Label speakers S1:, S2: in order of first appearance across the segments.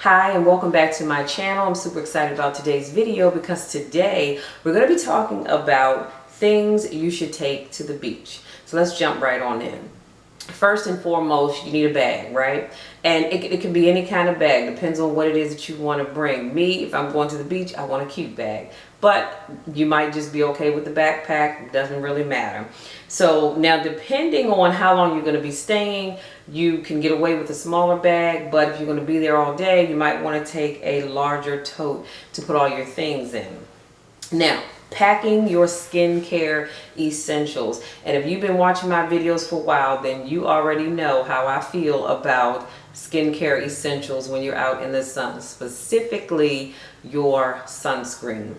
S1: Hi and welcome back to my channel. I'm super excited about today's video because today we're going to be talking about things you should take to the beach. So let's jump right on in. First and foremost, you need a bag, right? And it can be any kind of bag, depends on what it is that you want to bring. Me, if I'm going to the beach, I want a cute bag. But you might just be okay with the backpack, it doesn't really matter. So now depending on how long you're going to be staying, you can get away with a smaller bag, but if you're going to be there all day, you might want to take a larger tote to put all your things in. Now, packing your skincare essentials. And if you've been watching my videos for a while, then you already know how I feel about skincare essentials when you're out in the sun, specifically your sunscreen.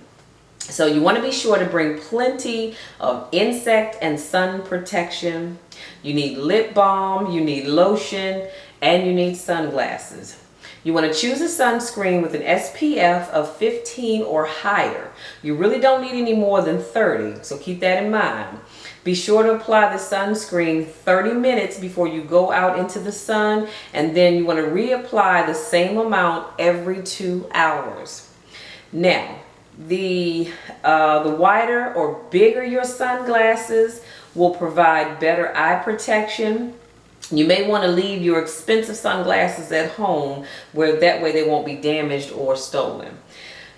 S1: So you want to be sure to bring plenty of insect and sun protection. You need lip balm, you need lotion, and you need sunglasses. You want to choose a sunscreen with an SPF of 15 or higher. You really don't need any more than 30, so keep that in mind. Be sure to apply the sunscreen 30 minutes before you go out into the sun, and then you want to reapply the same amount every 2 hours. Now, the wider or bigger your sunglasses will provide better eye protection. You may want to leave your expensive sunglasses at home where that way they won't be damaged or stolen.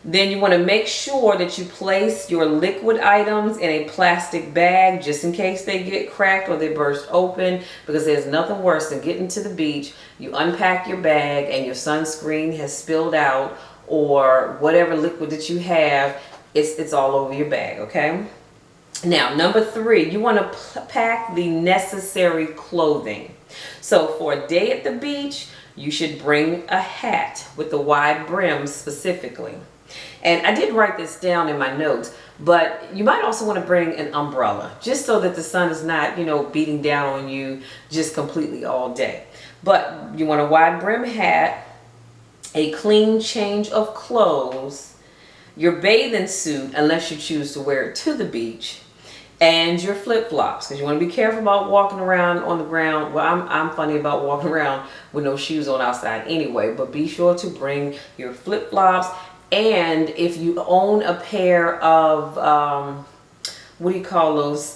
S1: Then you want to make sure that you place your liquid items in a plastic bag just in case they get cracked or they burst open, because there's nothing worse than getting to the beach, you unpack your bag and your sunscreen has spilled out, or whatever liquid that you have, it's all over your bag, okay? Now, number 3, you want to pack the necessary clothing. So for a day at the beach, you should bring a hat with a wide brim specifically. And I did write this down in my notes, but you might also want to bring an umbrella just so that the sun is not, beating down on you just completely all day. But you want a wide brim hat, a clean change of clothes, your bathing suit, unless you choose to wear it to the beach, and your flip-flops, because you want to be careful about walking around on the ground. Well, I'm funny about walking around with no shoes on outside anyway, but be sure to bring your flip-flops. And if you own a pair of, what do you call those?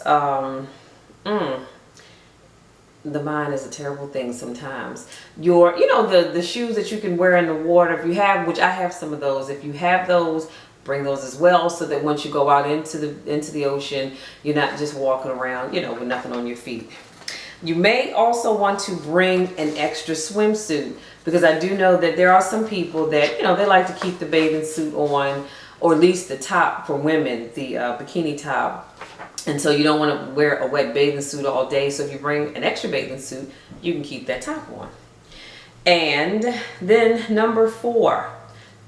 S1: The mind is a terrible thing sometimes. Your, the shoes that you can wear in the water, if you have, which I have some of those, if you have those, bring those as well, so that once you go out into the ocean, you're not just walking around, with nothing on your feet. You may also want to bring an extra swimsuit, because I do know that there are some people that, they like to keep the bathing suit on, or at least the top for women, the bikini top. And so you don't want to wear a wet bathing suit all day. So if you bring an extra bathing suit, you can keep that top on. And then number 4,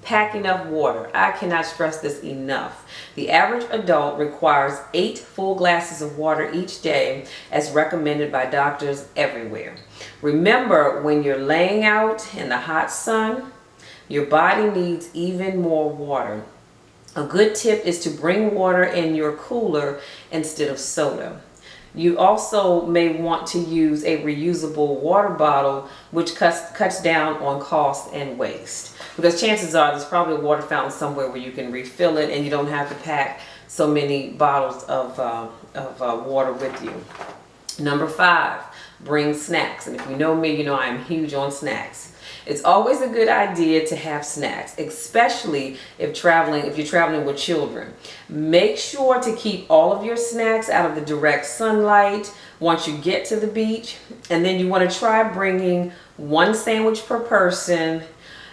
S1: pack enough water. I cannot stress this enough. The average adult requires 8 full glasses of water each day, as recommended by doctors everywhere. Remember, when you're laying out in the hot sun, your body needs even more water. A good tip is to bring water in your cooler instead of soda. You also may want to use a reusable water bottle, which cuts down on cost and waste. Because chances are there's probably a water fountain somewhere where you can refill it and you don't have to pack so many bottles of water with you. Number 5, bring snacks. And if you know me, you know I'm huge on snacks. It's always a good idea to have snacks, especially if you're traveling with children. Make sure to keep all of your snacks out of the direct sunlight once you get to the beach. And then you want to try bringing 1 sandwich per person,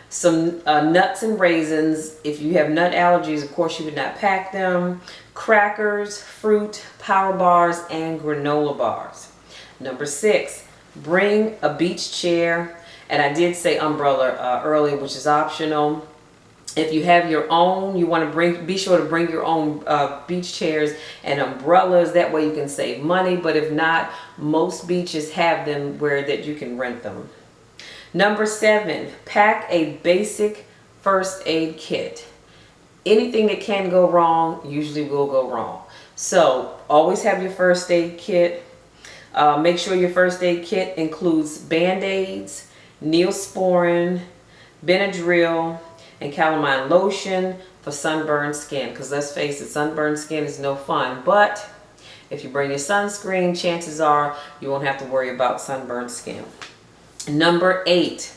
S1: some nuts and raisins. If you have nut allergies, of course you would not pack them. Crackers, fruit, power bars, and granola bars. Number 6, bring a beach chair. And I did say umbrella earlier, which is optional. If you have your own, you want to be sure to bring your own beach chairs and umbrellas. That way you can save money. But if not, most beaches have them where that you can rent them. Number 7, pack a basic first aid kit. Anything that can go wrong usually will go wrong. So always have your first aid kit. Make sure your first aid kit includes Band-Aids, Neosporin, Benadryl, and calamine lotion for sunburned skin. Because let's face it, sunburned skin is no fun. But if you bring your sunscreen, chances are you won't have to worry about sunburned skin. Number 8,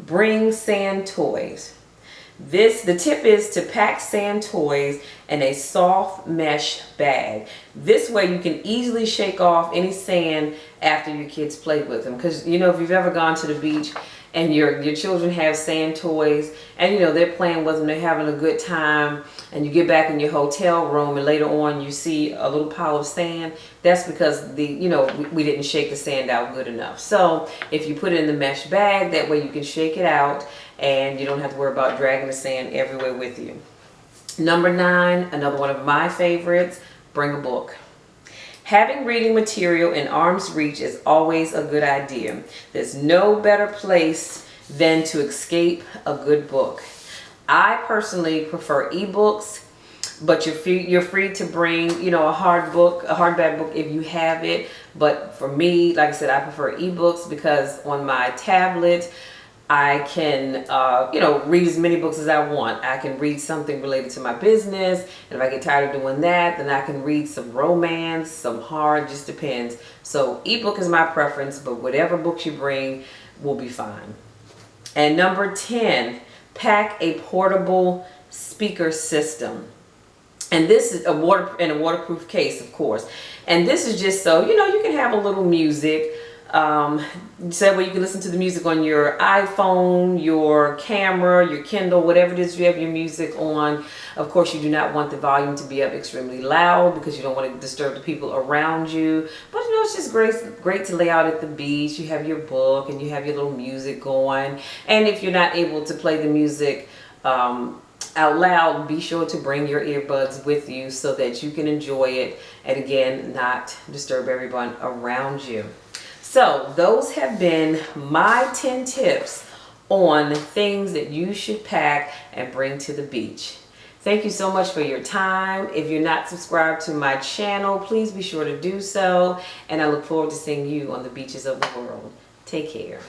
S1: bring sand toys. The tip is to pack sand toys in a soft mesh bag. This way you can easily shake off any sand after your kids play with them. Because, you know, if you've ever gone to the beach and your children have sand toys and, you know, they're playing with them, they're having a good time, and you get back in your hotel room and later on you see a little pile of sand, that's because we didn't shake the sand out good enough. So if you put it in the mesh bag, that way you can shake it out and you don't have to worry about dragging the sand everywhere with you. Number 9, another one of my favorites, bring a book. Having reading material in arm's reach is always a good idea. There's no better place than to escape a good book. I personally prefer ebooks, but you're free to bring, you know, a hardback book if you have it. But for me, like I said, I prefer ebooks because on my tablet, I can, read as many books as I want. I can read something related to my business, and if I get tired of doing that, then I can read some romance, some horror, just depends. So ebook is my preference, but whatever books you bring will be fine. And number 10, pack a portable speaker system. And this is in a waterproof case, of course. And this is just so, you know, you can have a little music. So where you can listen to the music on your iPhone, your camera, your Kindle, whatever it is you have your music on. Of course, you do not want the volume to be up extremely loud because you don't want to disturb the people around you. But you know, it's just great to lay out at the beach. You have your book and you have your little music going. And if you're not able to play the music out loud, be sure to bring your earbuds with you so that you can enjoy it and again, not disturb everyone around you. So those have been my 10 tips on things that you should pack and bring to the beach. Thank you so much for your time. If you're not subscribed to my channel, please be sure to do so. And I look forward to seeing you on the beaches of the world. Take care.